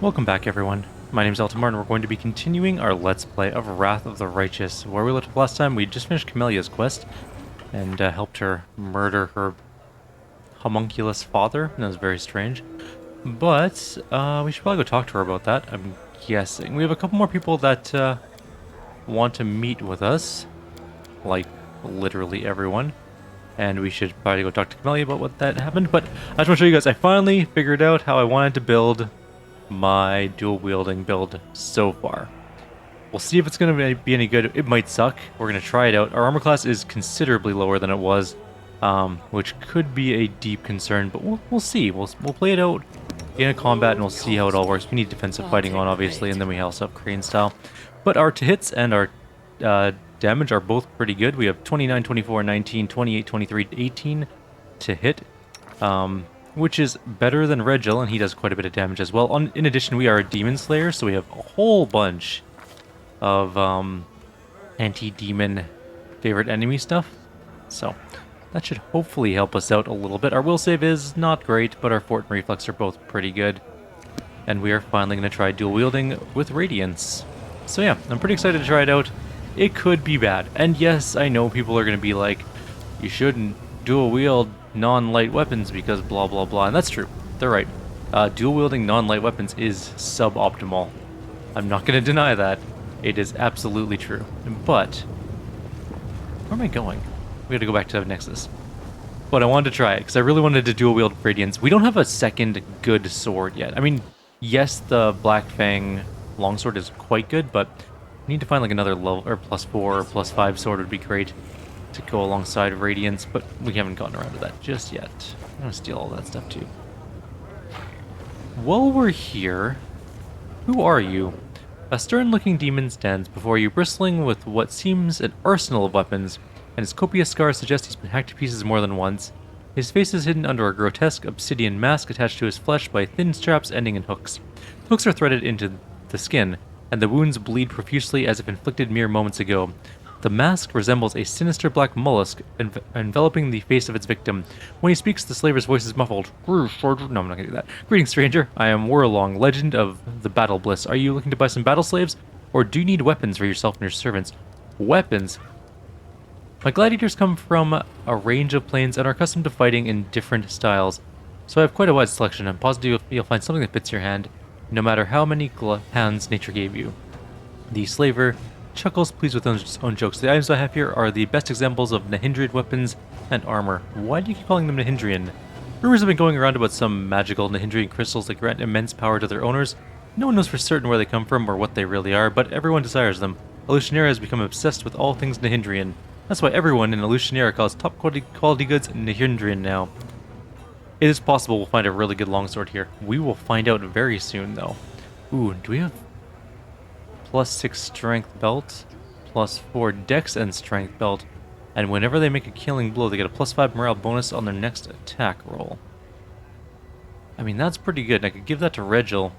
Welcome back, everyone. My name is Eltimar, and we're going to be continuing our Let's Play of Wrath of the Righteous. Where we left off last time, we just finished Camelia's quest and helped her murder her homunculus father. That was very strange. But we should probably go talk to her about that, I'm guessing. We have a couple more people that want to meet with us, like literally everyone. And we should probably go talk to Camelia about what that happened. But I just want to show you guys, I finally figured out how I wanted to build my dual wielding build so far. We'll see if it's going to be any good. It might suck. We're going to try it out. Our armor class is considerably lower than it was, which could be a deep concern, but we'll see. We'll play it out in a combat and we'll see how it all works. We need defensive fighting on, obviously, and then we also have Crane style. But our hits and our damage are both pretty good. We have 29, 24, 19, 28, 23, 18 to hit. Which is better than Regil, and he does quite a bit of damage as well. In addition, we are a Demon Slayer, so we have a whole bunch of anti-demon favorite enemy stuff. So that should hopefully help us out a little bit. Our will save is not great, but our fort and reflex are both pretty good. And we are finally going to try dual wielding with Radiance. So yeah, I'm pretty excited to try it out. It could be bad. And yes, I know people are going to be like, you shouldn't dual wield non-light weapons because blah blah blah, and that's true. They're right. Dual wielding non-light weapons is suboptimal. I'm not going to deny that. It is absolutely true. But where am I going? We got to go back to Nexus. But I wanted to try it because I really wanted to dual wield Radiance. We don't have a second good sword yet. I mean, yes, the Black Fang longsword is quite good, but we need to find like another level or +4 or +5 sword would be great to go alongside Radiance, but we haven't gotten around to that just yet. I'm gonna steal all that stuff too. While we're here, who are you? A stern-looking demon stands before you, bristling with what seems an arsenal of weapons, and his copious scars suggest he's been hacked to pieces more than once. His face is hidden under a grotesque obsidian mask attached to his flesh by thin straps ending in hooks. Hooks are threaded into the skin, and the wounds bleed profusely as if inflicted mere moments ago. The mask resembles a sinister black mollusk enveloping the face of its victim. When he speaks, the slaver's voice is muffled. No, I'm not gonna do that. Greetings, stranger. I am Warlong, legend of the Battle Bliss. Are you looking to buy some battle slaves, or do you need weapons for yourself and your servants? Weapons? My gladiators come from a range of planes and are accustomed to fighting in different styles. So I have quite a wide selection. I'm positive you'll find something that fits your hand, no matter how many hands nature gave you. The slaver chuckles, pleased with his own jokes. The items I have here are the best examples of Nahindrian weapons and armor. Why do you keep calling them Nahindrian? Rumors have been going around about some magical Nahindrian crystals that grant immense power to their owners. No one knows for certain where they come from or what they really are, but everyone desires them. Illusionaria has become obsessed with all things Nahindrian. That's why everyone in Illusionaria calls top quality goods Nahindrian now. It is possible we'll find a really good longsword here. We will find out very soon, though. Ooh, do we have +6 strength belt, +4 dex and strength belt, and whenever they make a killing blow, they get a +5 morale bonus on their next attack roll. I mean, that's pretty good, and I could give that to Regil.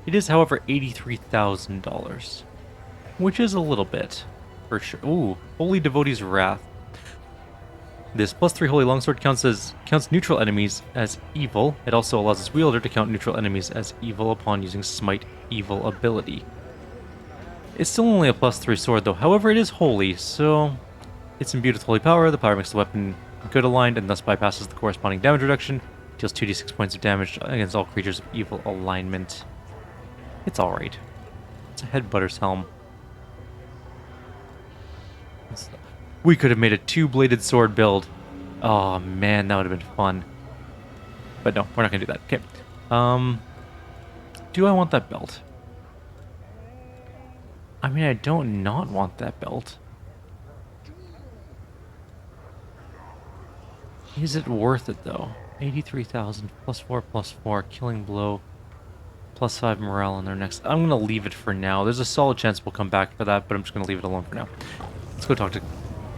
It is, however, $83,000, which is a little bit, for sure. Ooh, Holy Devotee's Wrath. This +3 Holy Longsword counts neutral enemies as evil. It also allows its wielder to count neutral enemies as evil upon using Smite Evil ability. It's still only a +3 sword though, however it is holy, so it's imbued with holy power. The power makes the weapon good aligned and thus bypasses the corresponding damage reduction. Deals 2d6 points of damage against all creatures of evil alignment. It's alright. It's a headbutter's helm. We could have made a two-bladed sword build. Oh man, that would have been fun. But no, we're not gonna do that. Okay. Do I want that belt? I mean, I don't not want that belt. Is it worth it though? 83,000 +4 +4 killing blow +5 morale on their next. I'm gonna leave it for now. There's a solid chance we'll come back for that, but I'm just gonna leave it alone for now. Let's go talk to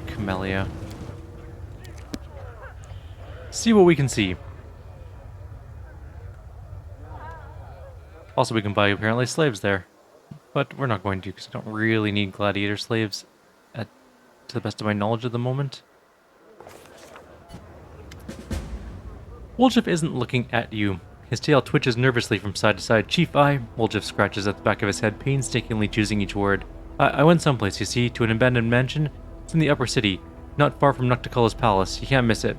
Camelia. See what we can see. Also, we can buy apparently slaves there, but we're not going to because I don't really need gladiator slaves to the best of my knowledge at the moment. Woljif isn't looking at you. His tail twitches nervously from side to side. Chief, Woljif scratches at the back of his head, painstakingly choosing each word. I went someplace, you see, to an abandoned mansion. It's in the upper city, not far from Nocticulla's palace. You can't miss it.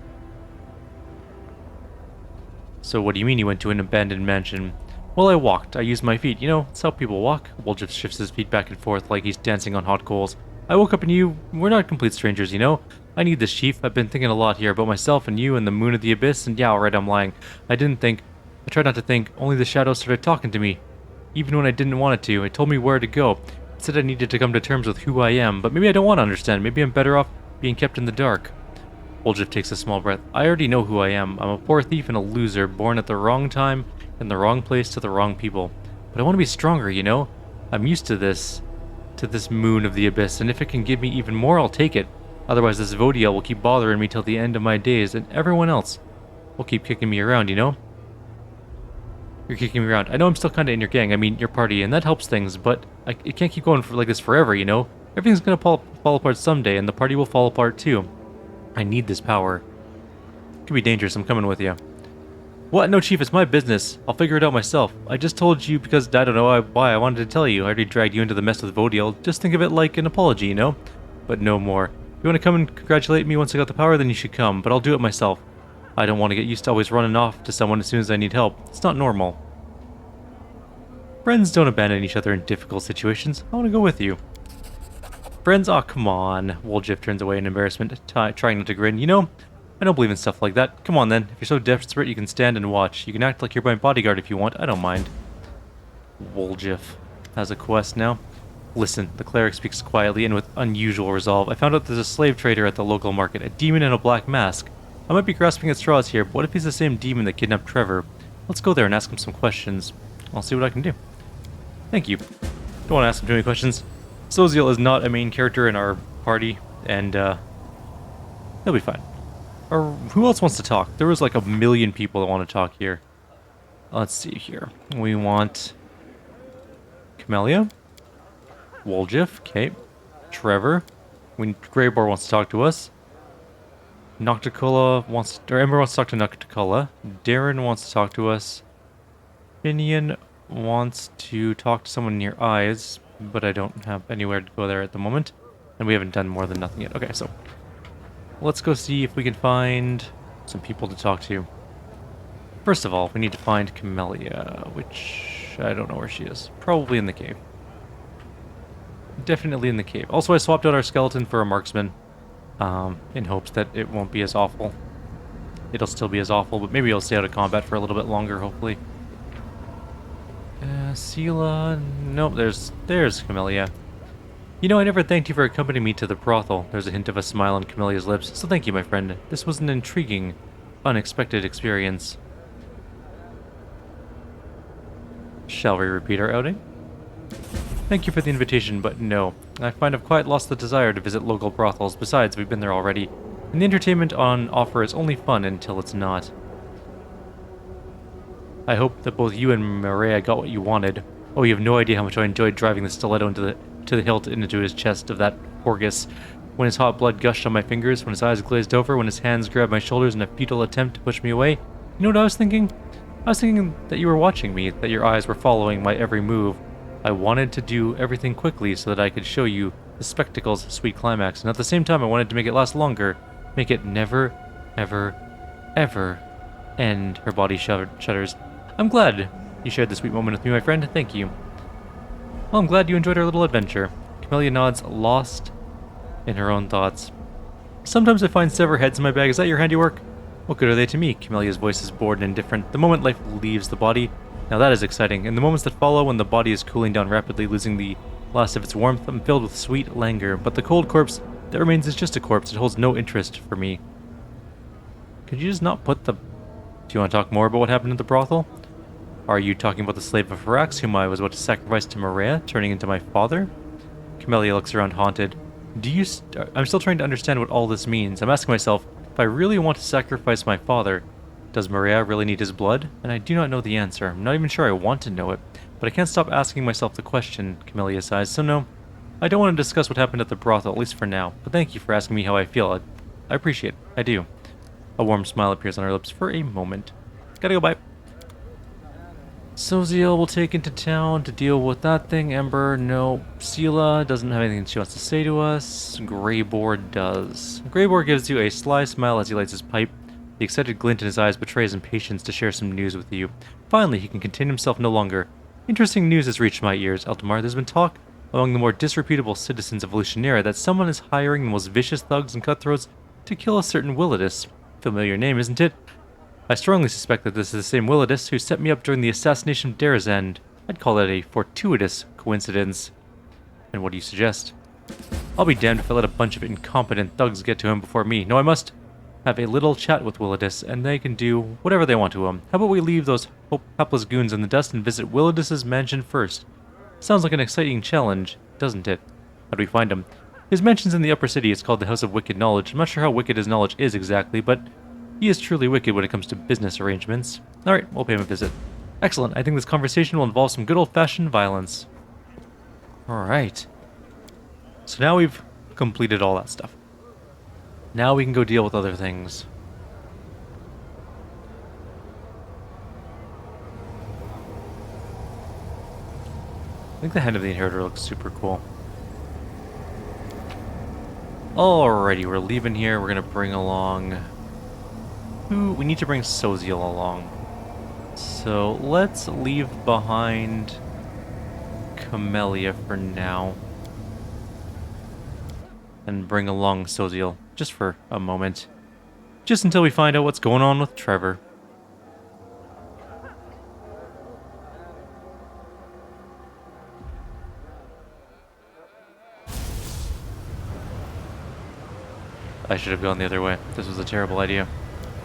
So what do you mean you went to an abandoned mansion? Well, I walked. I used my feet. You know, it's how people walk. Woljif shifts his feet back and forth like he's dancing on hot coals. I woke up and we're not complete strangers, you know? I need this, Chief. I've been thinking a lot here about myself and you and the moon of the abyss, and yeah, alright, I'm lying. I tried not to think, only the shadows started talking to me. Even when I didn't want it to, it told me where to go. It said I needed to come to terms with who I am, but maybe I don't want to understand. Maybe I'm better off being kept in the dark. Woljif takes a small breath. I already know who I am. I'm a poor thief and a loser, born at the wrong time, in the wrong place to the wrong people. But I want to be stronger, you know? I'm used to this moon of the abyss, and if it can give me even more, I'll take it. Otherwise, this Vodiel will keep bothering me till the end of my days, and everyone else will keep kicking me around, you know? You're kicking me around. I know I'm still kind of in your gang, I mean, your party, and that helps things, but it can't keep going like this forever, you know? Everything's gonna fall apart someday, and the party will fall apart too. I need this power. It could be dangerous, I'm coming with you. What? No, Chief, it's my business. I'll figure it out myself. I just told you because I don't know why I wanted to tell you. I already dragged you into the mess with Vodiel. Just think of it like an apology, you know? But no more. If you want to come and congratulate me once I got the power, then you should come, but I'll do it myself. I don't want to get used to always running off to someone as soon as I need help. It's not normal. Friends don't abandon each other in difficult situations. I want to go with you. Friends? Aw, come on. Woljif turns away in embarrassment, trying not to grin. You know, I don't believe in stuff like that. Come on then. If you're so desperate, you can stand and watch. You can act like you're my bodyguard if you want. I don't mind. Woljif has a quest now. Listen, the cleric speaks quietly and with unusual resolve. I found out there's a slave trader at the local market, a demon in a black mask. I might be grasping at straws here, but what if he's the same demon that kidnapped Trevor? Let's go there and ask him some questions. I'll see what I can do. Thank you. Don't want to ask him too many questions. Soziel is not a main character in our party, and he'll be fine. Or who else wants to talk? There was like a million people that want to talk here. Let's see here. We want Camellia, Woljif, okay, Trevor. Greyboar wants to talk to us. Ember wants to talk to Nocticulla. Darren wants to talk to us. Finian wants to talk to someone near Eyes, but I don't have anywhere to go there at the moment. And we haven't done more than nothing yet. Okay, so let's go see if we can find some people to talk to. First of all, we need to find Camellia, which I don't know where she is. Probably in the cave. Definitely in the cave. Also, I swapped out our skeleton for a marksman, in hopes that it won't be as awful. It'll still be as awful, but maybe it'll stay out of combat for a little bit longer, hopefully. Sela... Nope, there's Camellia. You know, I never thanked you for accompanying me to the brothel. There's a hint of a smile on Camelia's lips, so thank you, my friend. This was an intriguing, unexpected experience. Shall we repeat our outing? Thank you for the invitation, but no. I find I've quite lost the desire to visit local brothels. Besides, we've been there already, and the entertainment on offer is only fun until it's not. I hope that both you and Murack got what you wanted. Oh, you have no idea how much I enjoyed driving the stiletto into the hilt into his chest of that Porgus. When his hot blood gushed on my fingers, when his eyes glazed over, when his hands grabbed my shoulders in a futile attempt to push me away. You know what I was thinking? I was thinking that you were watching me, that your eyes were following my every move. I wanted to do everything quickly so that I could show you the spectacle's sweet climax, and at the same time I wanted to make it last longer, make it never, ever, ever end. Her body shudders. I'm glad you shared this sweet moment with me, my friend. Thank you. Well, I'm glad you enjoyed our little adventure. Camellia nods, lost in her own thoughts. Sometimes I find severed heads in my bag. Is that your handiwork? What good are they to me? Camelia's voice is bored and indifferent. The moment life leaves the body, now that is exciting. In the moments that follow, when the body is cooling down rapidly, losing the last of its warmth, I'm filled with sweet languor. But the cold corpse that remains is just a corpse. It holds no interest for me. Could you just not put the... Do you want to talk more about what happened at the brothel? Are you talking about the slave of Murack, whom I was about to sacrifice to Murack, turning into my father? Camellia looks around haunted. I'm still trying to understand what all this means. I'm asking myself, if I really want to sacrifice my father, does Murack really need his blood? And I do not know the answer. I'm not even sure I want to know it, but I can't stop asking myself the question, Camellia sighs. So no, I don't want to discuss what happened at the brothel, at least for now. But thank you for asking me how I feel. I appreciate it. I do. A warm smile appears on her lips for a moment. Gotta go, bye. Soziel will take into town to deal with that thing. Ember, no. Sela doesn't have anything she wants to say to us. Greybor does. Greybor gives you a sly smile as he lights his pipe. The excited glint in his eyes betrays impatience to share some news with you. Finally, he can contain himself no longer. Interesting news has reached my ears, Eltimar. There's been talk among the more disreputable citizens of Lucianera that someone is hiring the most vicious thugs and cutthroats to kill a certain Willidus. Familiar name, isn't it? I strongly suspect that this is the same Willidus who set me up during the assassination of Derazend. I'd call that a fortuitous coincidence. And what do you suggest? I'll be damned if I let a bunch of incompetent thugs get to him before me. No, I must have a little chat with Willidus, and they can do whatever they want to him. How about we leave those hapless goons in the dust and visit Willidus's mansion first? Sounds like an exciting challenge, doesn't it? How do we find him? His mansion's in the upper city. It's called the House of Wicked Knowledge. I'm not sure how wicked his knowledge is exactly, but he is truly wicked when it comes to business arrangements. Alright, we'll pay him a visit. Excellent. I think this conversation will involve some good old-fashioned violence. Alright. So now we've completed all that stuff. Now we can go deal with other things. I think the Hand of the Inheritor looks super cool. Alrighty, we're leaving here. We're gonna bring along... Ooh, we need to bring Soziel along. So let's leave behind Camellia for now. And bring along Soziel, just for a moment. Just until we find out what's going on with Trevor. I should have gone the other way. This was a terrible idea.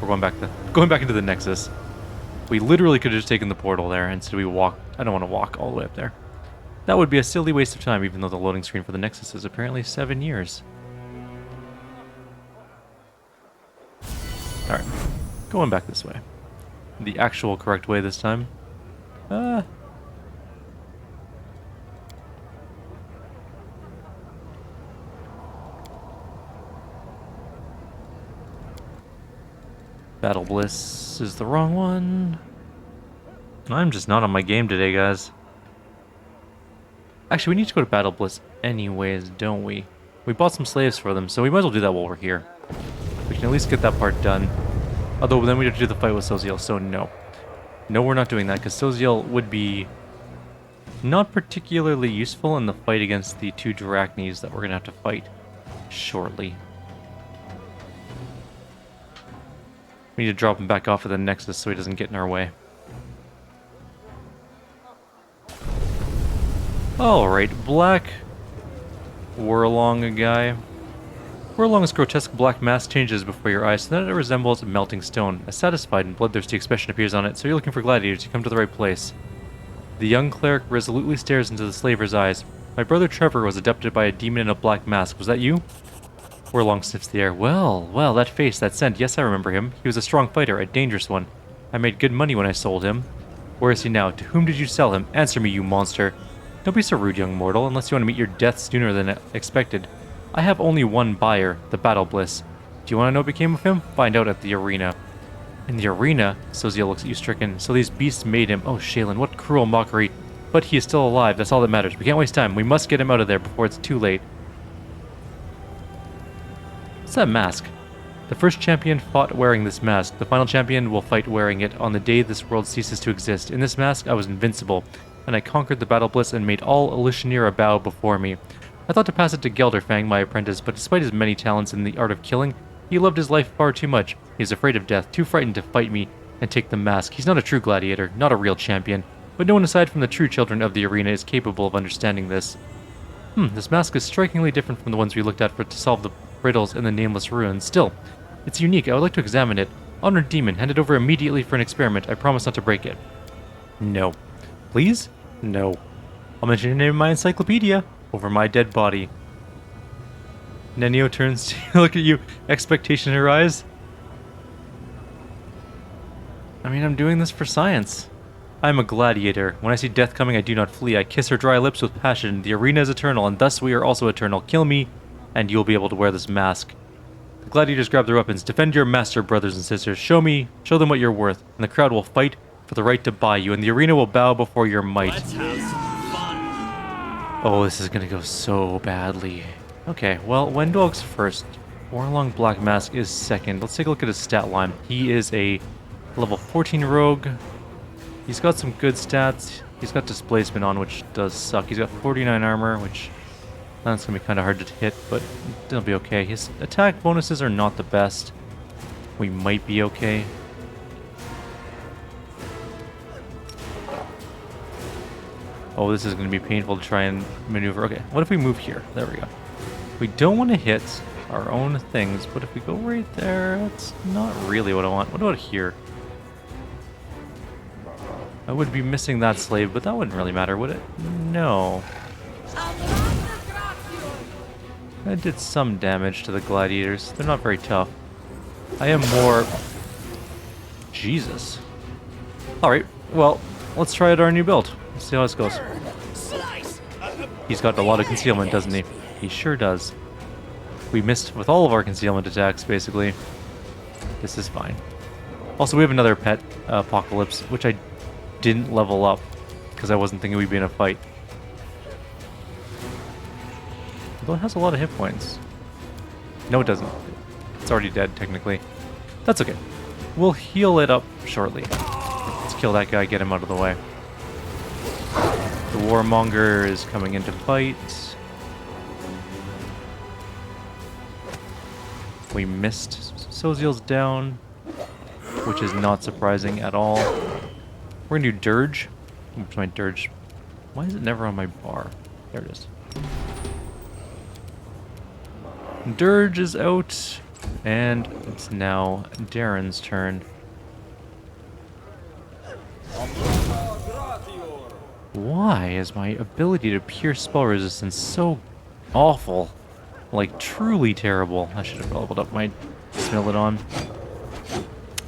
We're going back into the Nexus. We literally could have just taken the portal there. Instead we walk. I don't want to walk all the way up there. That would be a silly waste of time, even though the loading screen for the Nexus is apparently 7 years. Alright. Going back this way. The actual correct way this time. Battle Bliss is the wrong one. I'm just not on my game today, guys. Actually, we need to go to Battle Bliss anyways, don't we? We bought some slaves for them, so we might as well do that while we're here. We can at least get that part done. Although then we have to do the fight with Soziel, so no. No, we're not doing that, because Soziel would be not particularly useful in the fight against the 2 Drachnes that we're going to have to fight shortly. We need to drop him back off of the Nexus so he doesn't get in our way. Alright, Black Whirlong guy. Whirlong's grotesque black mask changes before your eyes so that it resembles melting stone. A satisfied and bloodthirsty expression appears on it, so you're looking for gladiators. You come to the right place. The young cleric resolutely stares into the slaver's eyes. My brother Trevor was abducted by a demon in a black mask. Was that you? Whirlong sniffs the air. Well, that face, that scent. Yes, I remember him. He was a strong fighter, a dangerous one. I made good money when I sold him. Where is he now? To whom did you sell him? Answer me, you monster. Don't be so rude, young mortal, unless you want to meet your death sooner than expected. I have only one buyer, the Battle Bliss. Do you want to know what became of him? Find out at the arena. In the arena? Soziel looks at you stricken. So these beasts made him. Oh, Shaylin, what cruel mockery. But he is still alive. That's all that matters. We can't waste time. We must get him out of there before it's too late. What's that mask? The first champion fought wearing this mask. The final champion will fight wearing it on the day this world ceases to exist. In this mask, I was invincible, and I conquered the Battle Bliss and made all Lucianera bow before me. I thought to pass it to Gelderfang, my apprentice, but despite his many talents in the art of killing, he loved his life far too much. He is afraid of death, too frightened to fight me and take the mask. He's not a true gladiator, not a real champion, but no one aside from the true children of the arena is capable of understanding this. This mask is strikingly different from the ones we looked at to solve the riddles in the nameless ruins. Still, it's unique. I would like to examine it. Honored demon, hand it over immediately for an experiment. I promise not to break it. No. Please? No. I'll mention your name in my encyclopedia. Over my dead body. Nenio turns to look at you, expectation in her eyes. I mean, I'm doing this for science. I'm a gladiator. When I see death coming, I do not flee. I kiss her dry lips with passion. The arena is eternal, and thus we are also eternal. Kill me, and you'll be able to wear this mask. The gladiators grab their weapons. Defend your master, brothers and sisters. Show them what you're worth, and the crowd will fight for the right to buy you, and the arena will bow before your might. Let's have some fun. Oh, this is gonna go so badly. Okay, well, Wendog's first. Warlong Black Mask is second. Let's take a look at his stat line. He is a level 14 rogue. He's got some good stats. He's got displacement on, which does suck. He's got 49 armor, which that's gonna be kind of hard to hit, but it'll be okay. His attack bonuses are not the best. We might be okay. Oh, this is going to be painful to try and maneuver. Okay, what if we move here? There we go. We don't want to hit our own things, but if we go right there, that's not really what I want. What about here? I would be missing that slave, but that wouldn't really matter, would it? No. I did some damage to the gladiators. They're not very tough. I am more... Jesus. Alright, well, let's try out our new build. Let's see how this goes. He's got a lot of concealment, doesn't he? He sure does. We missed with all of our concealment attacks, basically. This is fine. Also, we have another pet, Apocalypse, which I didn't level up because I wasn't thinking we'd be in a fight. Although it has a lot of hit points. No, it doesn't. It's already dead, technically. That's okay. We'll heal it up shortly. Let's kill that guy, get him out of the way. The Warmonger is coming into fight. We missed. Soziel's down, which is not surprising at all. We're gonna do Dirge. Where's my Dirge? Why is it never on my bar? There it is. Dirge is out, and it's now Darren's turn. Why is my ability to pierce spell resistance so awful? Like, truly terrible. I should have leveled up my Smilodon.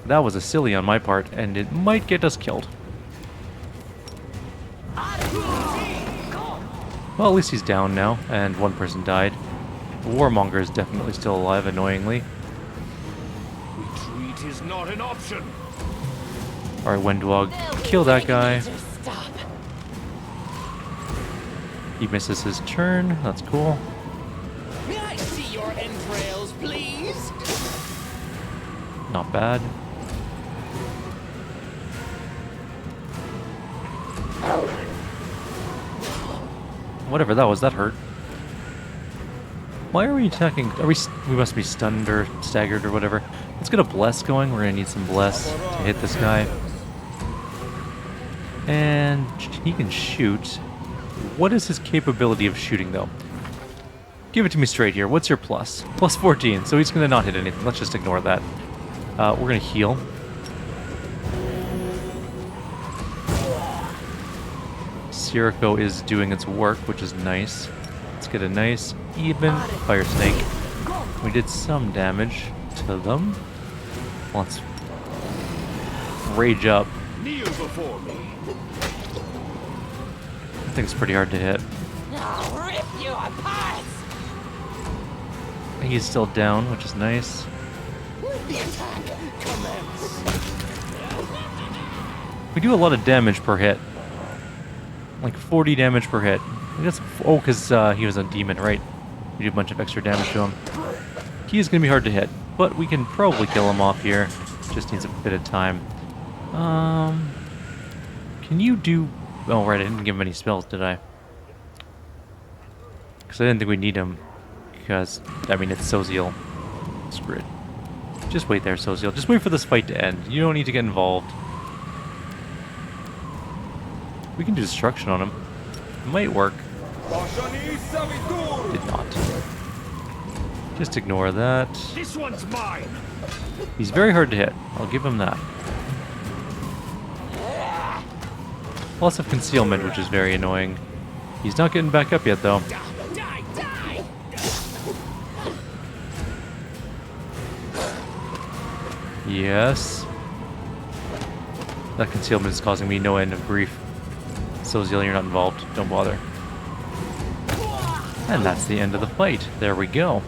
That was a silly on my part, and it might get us killed. Well, at least he's down now, and one person died. The Warmonger is definitely still alive, annoyingly. Retreat is not an option. Alright, Wendwog, kill that guy. He misses his turn. That's cool. May I see your entrails, please? Not bad. Whatever that was, that hurt. Why are we attacking? Are we must be stunned or staggered or whatever. Let's get a bless going. We're gonna need some bless to hit this guy. And he can shoot. What is his capability of shooting, though? Give it to me straight here. What's your plus? Plus 14, so he's gonna not hit anything. Let's just ignore that. We're gonna heal. Sirocco is doing its work, which is nice. Let's get a nice, even fire snake. We did some damage to them. Let's rage up. Kneel before me. I think it's pretty hard to hit. I'll rip you apart! He's still down, which is nice. Let the attack commence. We do a lot of damage per hit. Like 40 damage per hit. Oh, because he was a demon, right? We do a bunch of extra damage to him. He is going to be hard to hit, but we can probably kill him off here. Just needs a bit of time. Can you do... Oh, right, I didn't give him any spells, did I? Because I didn't think we'd need him. Because, I mean, it's Soziel. Screw it. Just wait there, Soziel. Just wait for this fight to end. You don't need to get involved. We can do destruction on him. It might work. Did not. Just ignore that. This one's mine. He's very hard to hit. I'll give him that. Lots of concealment, which is very annoying. He's not getting back up yet, though. Die, die. Yes. That concealment is causing me no end of grief. Soziel, you're not involved. Don't bother. And that's the end of the fight. There we go.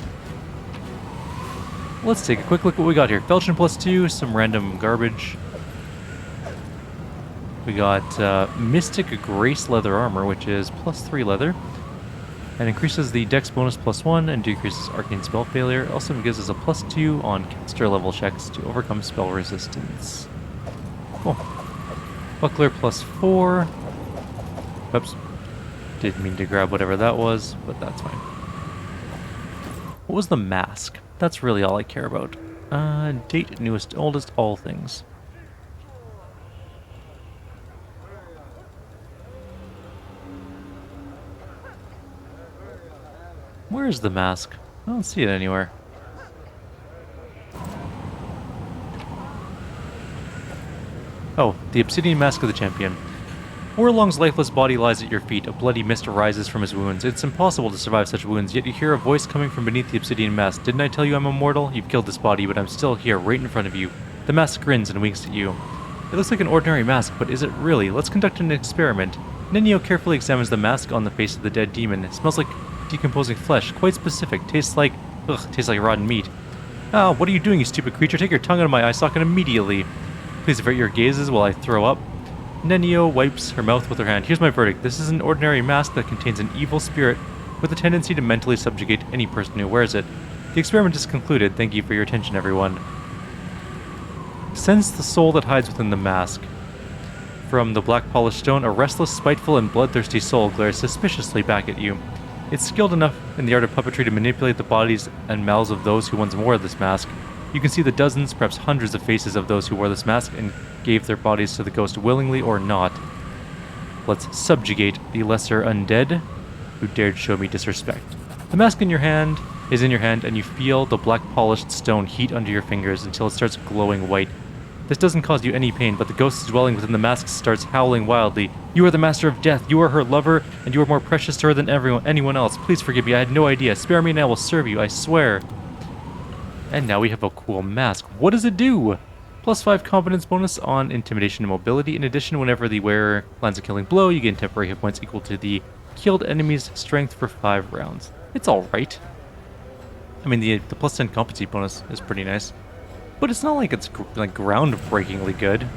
Let's take a quick look at what we got here. Felchion +2, some random garbage. We got Mystic Grace Leather Armor, which is +3 leather, and increases the Dex bonus +1 and decreases Arcane Spell Failure. It also gives us a +2 on caster level checks to overcome spell resistance. Cool. Buckler +4. Oops. Didn't mean to grab whatever that was, but that's fine. What was the mask? That's really all I care about. Date, newest, oldest, all things. Where is the mask? I don't see it anywhere. Oh, the Obsidian Mask of the Champion. Warlong's lifeless body lies at your feet. A bloody mist arises from his wounds. It's impossible to survive such wounds, yet you hear a voice coming from beneath the obsidian mask. Didn't I tell you I'm immortal? You've killed this body, but I'm still here, right in front of you. The mask grins and winks at you. It looks like an ordinary mask, but is it really? Let's conduct an experiment. Nenio carefully examines the mask on the face of the dead demon. It smells like decomposing flesh, quite specific. Tastes like rotten meat. Ah, what are you doing, you stupid creature? Take your tongue out of my eye socket immediately. Please avert your gazes while I throw up. Nenio wipes her mouth with her hand. Here's my verdict. This is an ordinary mask that contains an evil spirit with a tendency to mentally subjugate any person who wears it. The experiment is concluded. Thank you for your attention, everyone. Sense the soul that hides within the mask. From the black polished stone, a restless, spiteful, and bloodthirsty soul glares suspiciously back at you. It's skilled enough in the art of puppetry to manipulate the bodies and mouths of those who once wore this mask. You can see the dozens, perhaps hundreds of faces of those who wore this mask and gave their bodies to the ghost willingly or not. Let's subjugate the lesser undead who dared show me disrespect. The mask in your hand is in your hand, and you feel the black polished stone heat under your fingers until it starts glowing white. This doesn't cause you any pain, but the ghost dwelling within the mask starts howling wildly. You are the master of death. You are her lover, and you are more precious to her than anyone else. Please forgive me. I had no idea. Spare me and I will serve you. I swear. And now we have a cool mask. What does it do? +5 competence bonus on intimidation and mobility. In addition, whenever the wearer lands a killing blow, you gain temporary hit points equal to the killed enemy's strength for 5 rounds. It's alright. I mean, the +10 competency bonus is pretty nice. But it's not like it's like groundbreakingly good.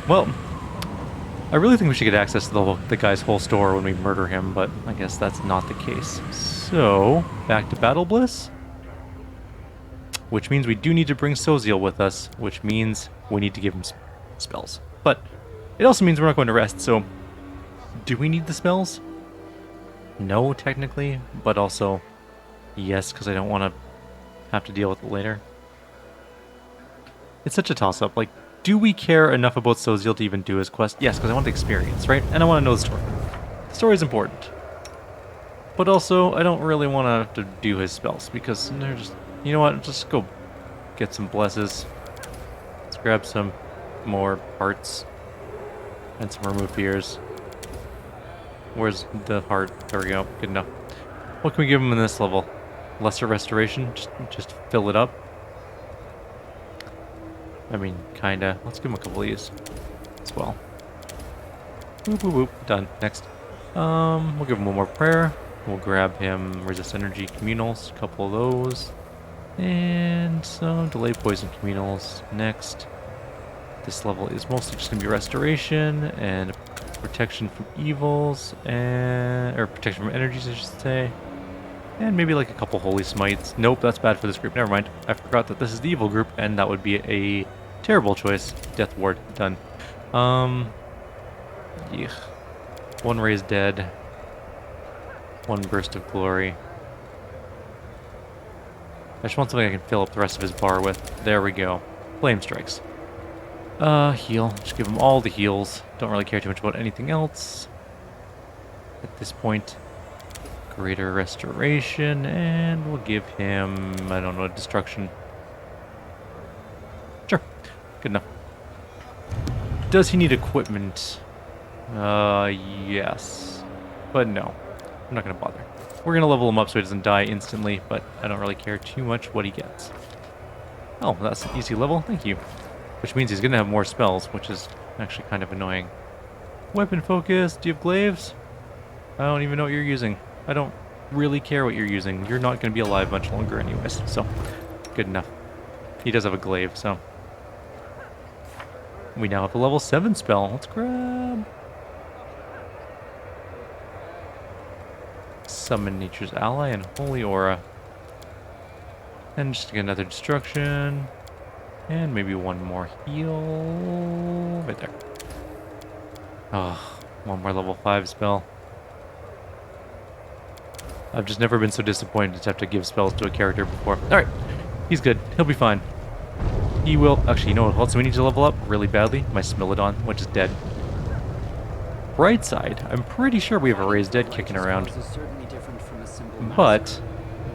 Well, I really think we should get access to the guy's whole store when we murder him, but I guess that's not the case. So, back to Battle Bliss. Which means we do need to bring Soziel with us, which means we need to give him spells. But it also means we're not going to rest, so do we need the spells? No, technically, but also yes, because I don't want to have to deal with it later. It's such a toss-up. Like, do we care enough about Soziel to even do his quest? Yes, because I want the experience, right? And I want to know the story. The story is important. But also, I don't really want to have to do his spells, because they're just... You know what? Just go get some blesses. Let's grab some more parts. And some remove fears. Where's the heart? There we go. Good enough. What can we give him in this level? Lesser restoration? Just fill it up? I mean, kinda. Let's give him a couple of these as well. Boop, boop, boop. Done. Next. We'll give him one more prayer. We'll grab him resist energy communals. A couple of those. And some delay poison communals next. This level is mostly just going to be restoration and protection from evils, or protection from energies, I should say. And maybe like a couple holy smites. Nope, that's bad for this group. Never mind. I forgot that this is the evil group, and that would be a terrible choice. Death ward. Done. Yeah. One raised dead. One burst of glory. I just want something I can fill up the rest of his bar with. There we go. Flame strikes. Heal. Just give him all the heals. Don't really care too much about anything else at this point. Greater restoration, and we'll give him, I don't know, destruction. Sure. Good enough. Does he need equipment? Yes. But no. I'm not going to bother. We're going to level him up so he doesn't die instantly, but I don't really care too much what he gets. Oh, that's an easy level. Thank you. Which means he's going to have more spells, which is actually kind of annoying. Weapon focus. Do you have glaives? I don't even know what you're using. I don't really care what you're using. You're not going to be alive much longer anyways, so good enough. He does have a glaive, so. We now have a level 7 spell. Let's grab... Summon Nature's Ally and Holy Aura. And just get another destruction. And maybe one more heal. Right there. Oh, one more level 5 spell. I've just never been so disappointed to have to give spells to a character before. Alright, he's good. He'll be fine. He will... Actually, you know what else we need to level up really badly? My Smilodon, which is dead. Right side, I'm pretty sure we have a Raised Dead kicking around. But,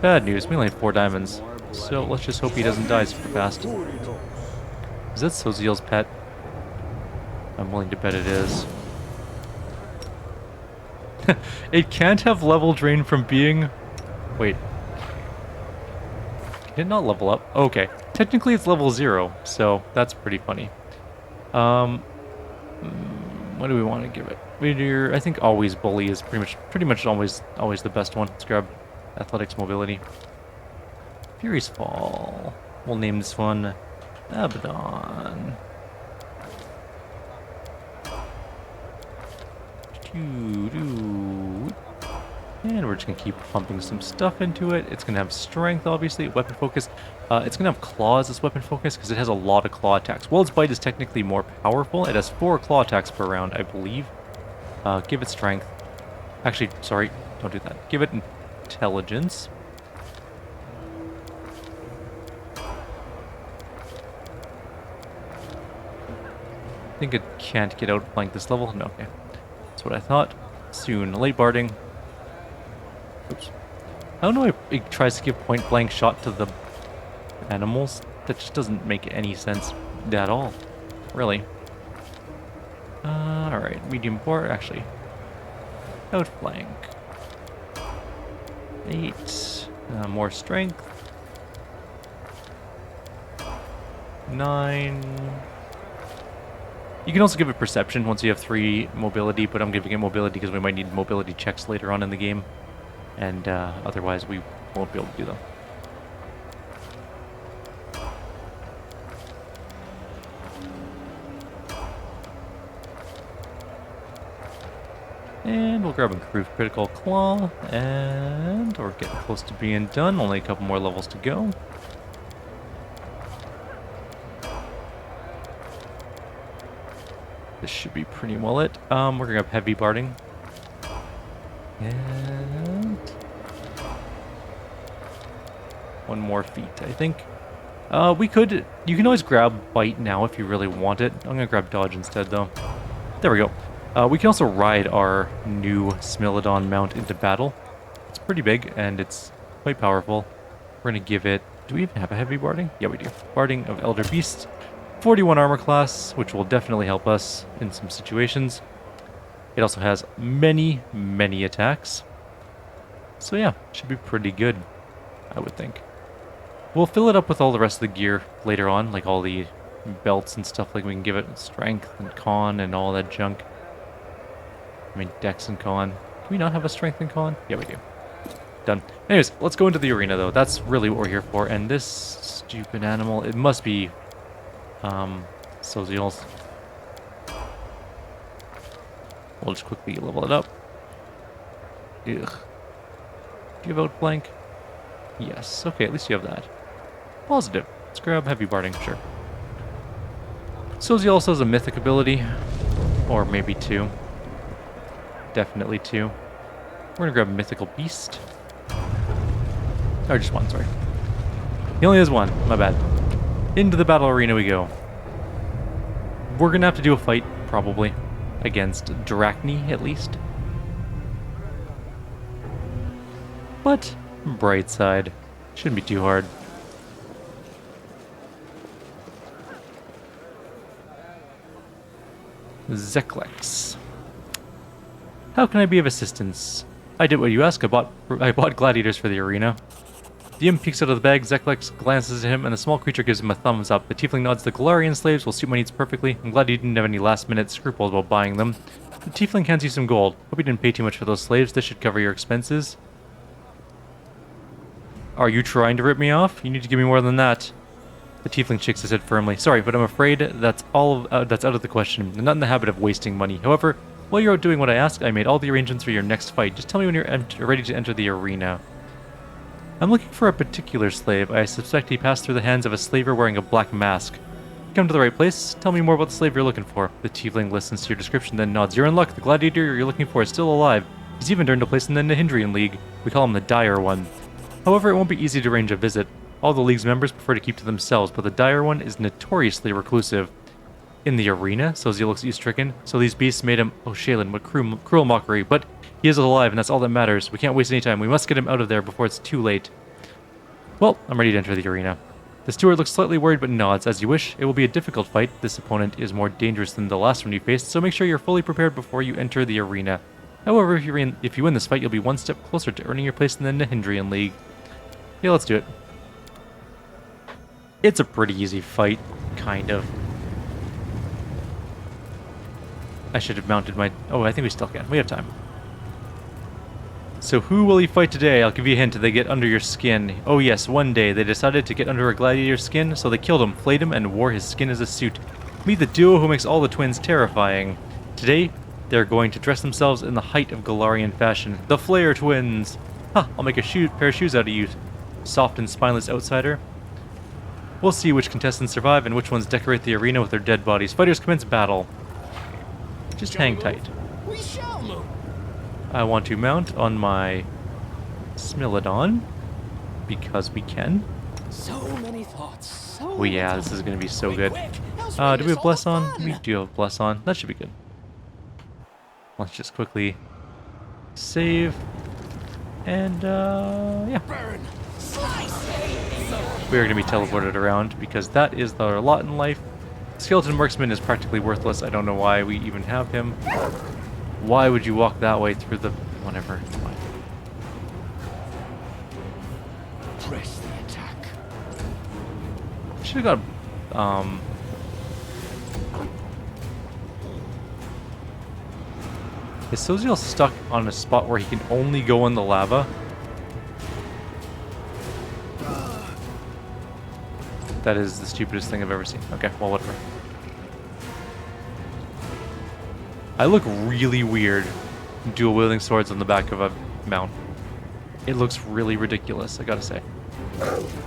bad news, we only have 4 diamonds. So let's just hope he doesn't die super fast. Is that Soziel's pet? I'm willing to bet it is. It can't have level drain from being... Wait. Did it not level up? Okay. Technically it's level 0, so that's pretty funny. What do we want to give it? I think always bully is pretty much always the best one. Let's grab athletics mobility. Fury's Fall. We'll name this one Abaddon. And we're just going to keep pumping some stuff into it. It's going to have strength, obviously, weapon focus. It's going to have claws as weapon focus because it has a lot of claw attacks. Well, its bite is technically more powerful. It has 4 claw attacks per round, I believe. Give it strength. Actually, sorry, don't do that. Give it intelligence. I think it can't get outflanked this level. No, okay. That's what I thought. Soon. Late barding. Oops. I don't know if it tries to give point blank shot to the animals. That just doesn't make any sense at all. Really. Alright. Medium board. Actually. Outflank. 8. More strength. 9. You can also give it perception once you have 3 mobility, but I'm giving it mobility because we might need mobility checks later on in the game. And otherwise we won't be able to do them. And we'll grab Improved Critical Claw, and we're getting close to being done. Only a couple more levels to go. This should be pretty well it. We're gonna grab Heavy Barding. And one more feat, I think. You can always grab Bite now if you really want it. I'm gonna grab Dodge instead though. There we go. We can also ride our new Smilodon mount into battle. It's pretty big and it's quite powerful. We're gonna give it, do we even have a heavy barding? Yeah, we do. Barding of Elder Beast. 41 armor class, which will definitely help us in some situations. It also has many, many attacks. So yeah, should be pretty good, I would think. We'll fill it up with all the rest of the gear later on, like all the belts and stuff. Like we can give it strength and con and all that junk. I mean, dex and con. Can we not have a strength and con? Yeah, we do. Done. Anyways, let's go into the arena though. That's really what we're here for. And this stupid animal, it must be Soziel's. We'll just quickly level it up. Ugh. Give out blank. Yes. Okay, at least you have that. Positive. Let's grab heavy barding, sure. Soziel also has a mythic ability. Or maybe 2. Definitely 2. We're gonna grab Mythical Beast. Or just 1, sorry. He only has 1, my bad. Into the battle arena we go. We're gonna have to do a fight, probably. Against Drachni, at least. But, bright side. Shouldn't be too hard. Zeklex. How can I be of assistance? I did what you asked. I bought gladiators for the arena. The imp peeks out of the bag. Zeklex glances at him, and the small creature gives him a thumbs up. The tiefling nods. The Galarian slaves will suit my needs perfectly. I'm glad you didn't have any last-minute scruples about buying them. The tiefling hands you some gold. Hope you didn't pay too much for those slaves. This should cover your expenses. Are you trying to rip me off? You need to give me more than that. The tiefling shakes his head firmly. Sorry, but I'm afraid that's that's out of the question. I'm not in the habit of wasting money. However, while you're out doing what I ask, I made all the arrangements for your next fight. Just tell me when you're ready to enter the arena. I'm looking for a particular slave. I suspect he passed through the hands of a slaver wearing a black mask. You come to the right place. Tell me more about the slave you're looking for. The tiefling listens to your description, then nods. You're in luck. The gladiator you're looking for is still alive. He's even earned a place in the Nahindrian League. We call him the Dire One. However, it won't be easy to arrange a visit. All the League's members prefer to keep to themselves, but the Dire One is notoriously reclusive. In the arena? Sozi looks at you stricken. So these beasts made him... Oh, Shaylin, what cruel mockery. But he is alive, and that's all that matters. We can't waste any time. We must get him out of there before it's too late. Well, I'm ready to enter the arena. The steward looks slightly worried but nods. As you wish, it will be a difficult fight. This opponent is more dangerous than the last one you faced, so make sure you're fully prepared before you enter the arena. However, if you win this fight, you'll be one step closer to earning your place in the Nahindrian League. Yeah, let's do it. It's a pretty easy fight, kind of. I should have mounted my... Oh, I think we still can. We have time. So who will he fight today? I'll give you a hint. They get under your skin. Oh yes, one day they decided to get under a gladiator's skin, so they killed him, flayed him, and wore his skin as a suit. Meet the duo who makes all the twins terrifying. Today, they're going to dress themselves in the height of Galarian fashion. The Flayer Twins! Ha! I'll make a pair of shoes out of you, soft and spineless outsider. We'll see which contestants survive and which ones decorate the arena with their dead bodies. Fighters commence battle. Just hang tight. We shall move. I want to mount on my Smilodon because we can. So many thoughts. So Oh yeah, many this is going to be so Quick, good. quick. Else Do we'll we miss have Bless all the on? fun. We do have Bless on. That should be good. Let's just quickly save. And, yeah. Burn. Slice. We are going to be teleported around because that is our lot in life. Skeleton Marksman is practically worthless. I don't know why we even have him. Why would you walk that way through the... whatever. It's fine. Press the attack. Should have got, Is Soziel stuck on a spot where he can only go in the lava? That is the stupidest thing I've ever seen. Okay, well, whatever. I look really weird dual wielding swords on the back of a mount. It looks really ridiculous, I gotta say.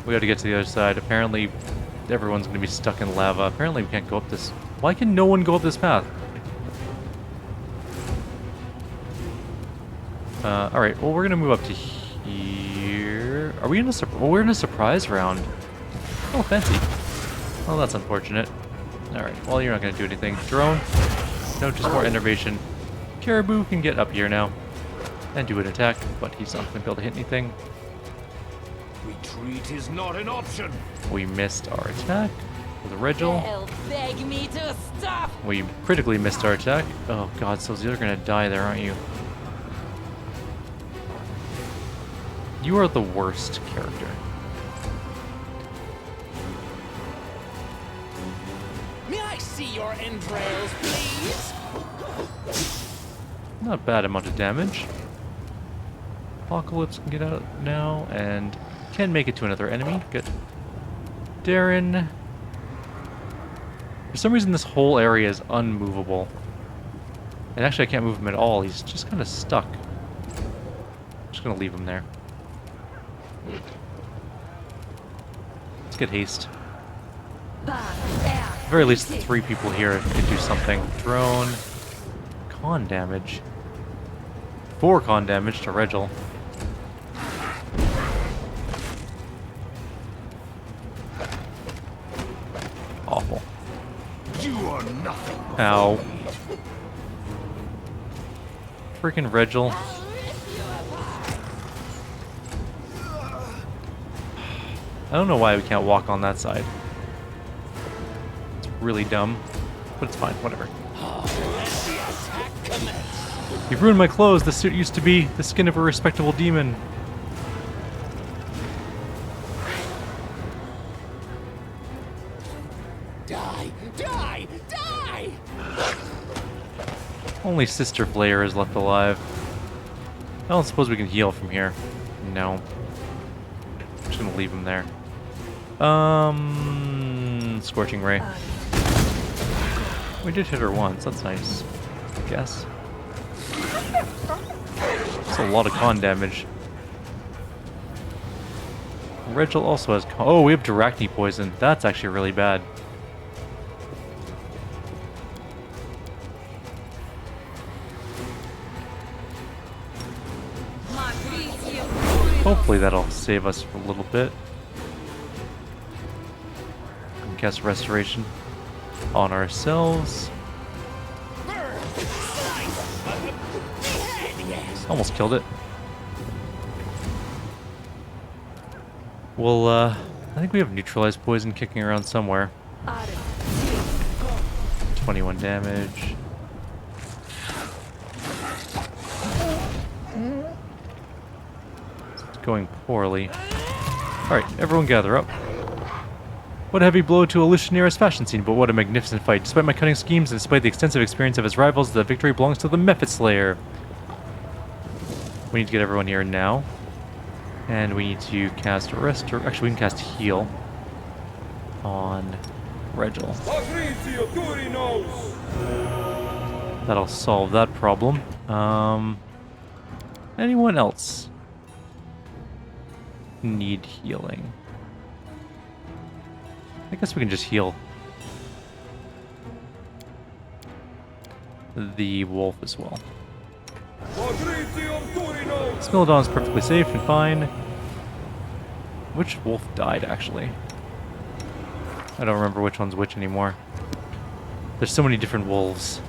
We gotta get to the other side. Apparently, everyone's gonna be stuck in lava. Apparently, we can't go up this. Why can no one go up this path? Alright, well, we're gonna move up to here. Are we in a we're in a surprise round. Oh, fancy. Well, that's unfortunate. Alright, well, you're not gonna do anything. Drone? No, just more enervation. Caribou can get up here now and do an attack, but he's not gonna be able to hit anything. Retreat is not an option. We missed our attack with a Regil. They'll beg me to stop. We critically missed our attack. Oh god, so you're gonna die there, aren't you? You are the worst character. May I see your entrails, please? Not bad amount of damage. Apocalypse can get out now and can make it to another enemy. Good. Darren. For some reason, this whole area is unmovable. And actually, I can't move him at all. He's just kind of stuck. I'm just going to leave him there. Let's get haste. At the very least, 3 people here can do something. Drone. Con damage. 4 con damage to Regil. Awful. You are nothing. Ow. Freaking Regil. I don't know why we can't walk on that side. It's really dumb, but it's fine, whatever. You've ruined my clothes. The suit used to be the skin of a respectable demon. Die! Die! Die! Only Sister Flayer is left alive. I don't suppose we can heal from here. No. I'm just gonna leave him there. on Scorching Ray. We did hit her once, that's nice, I guess. That's a lot of con damage. Regil also has con. Oh, we have Arachne poison. That's actually really bad. Hopefully that'll save us for a little bit. And cast Restoration on ourselves. Almost killed it. Well, I think we have Neutralized Poison kicking around somewhere. 21 damage. It's going poorly. Alright, everyone gather up. What a heavy blow to Illusionera's fashion scene, but what a magnificent fight. Despite my cunning schemes and despite the extensive experience of his rivals, the victory belongs to the Mephit Slayer. We need to get everyone here now. And we need to cast Restore. Actually, we can cast Heal on Regil. That'll solve that problem. Anyone else need healing? I guess we can just heal the wolf as well. Smilodon's perfectly safe and fine. Which wolf died, actually? I don't remember which one's which anymore. There's so many different wolves.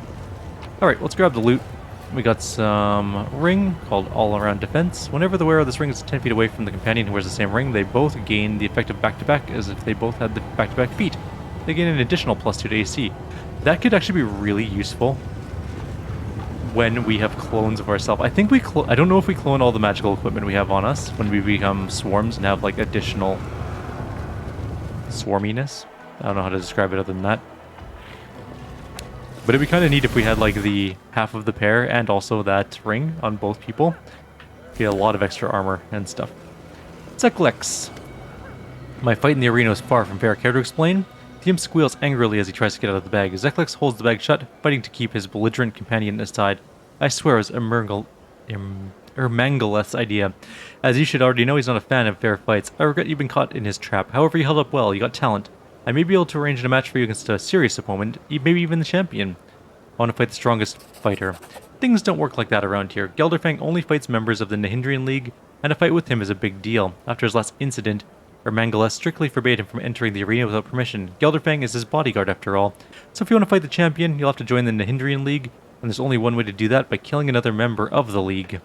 Alright, let's grab the loot. We got some ring called All Around Defense. Whenever the wearer of this ring is 10 feet away from the companion who wears the same ring, they both gain the effect of back-to-back as if they both had the back-to-back feet. They gain an additional +2 to AC. That could actually be really useful when we have clones of ourselves. I think I don't know if we clone all the magical equipment we have on us when we become swarms and have like additional swarminess. I don't know how to describe it other than that. But it'd be kind of neat if we had like the half of the pair and also that ring on both people. Get a lot of extra armor and stuff. Zeklex. My fight in the arena was far from fair. Care to explain? The imp squeals angrily as he tries to get out of the bag. Zeklex holds the bag shut, fighting to keep his belligerent companion at his side. I swear it was Ermangaleth's idea. As you should already know, he's not a fan of fair fights. I regret you've been caught in his trap. However, you held up well. You got talent. I may be able to arrange a match for you against a serious opponent, maybe even the champion. I want to fight the strongest fighter. Things don't work like that around here. Gelderfang only fights members of the Nahindrian League, and a fight with him is a big deal. After his last incident, Ermangaleth strictly forbade him from entering the arena without permission. Gelderfang is his bodyguard after all. So if you want to fight the champion, you'll have to join the Nahindrian League, and there's only one way to do that, by killing another member of the League.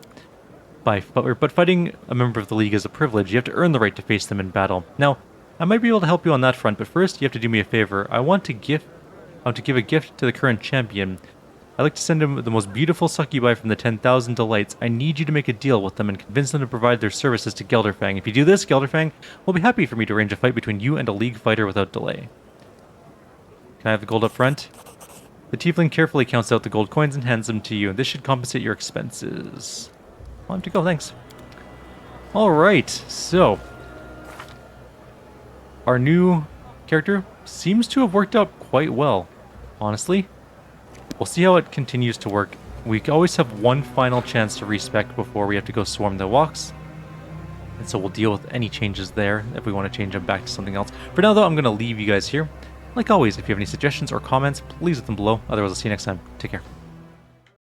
But fighting a member of the League is a privilege. You have to earn the right to face them in battle. Now, I might be able to help you on that front, but first you have to do me a favor. I want to give a gift to the current champion. I'd like to send him the most beautiful succubi from the 10,000 Delights. I need you to make a deal with them and convince them to provide their services to Gelderfang. If you do this, Gelderfang will be happy for me to arrange a fight between you and a League fighter without delay. Can I have the gold up front? The tiefling carefully counts out the gold coins and hands them to you. This should compensate your expenses. Time to go, thanks. Alright, so our new character seems to have worked out quite well, honestly. We'll see how it continues to work. We always have one final chance to respec before we have to go swarm the walks. And so we'll deal with any changes there if we want to change them back to something else. For now, though, I'm going to leave you guys here. Like always, if you have any suggestions or comments, please leave them below. Otherwise, I'll see you next time. Take care.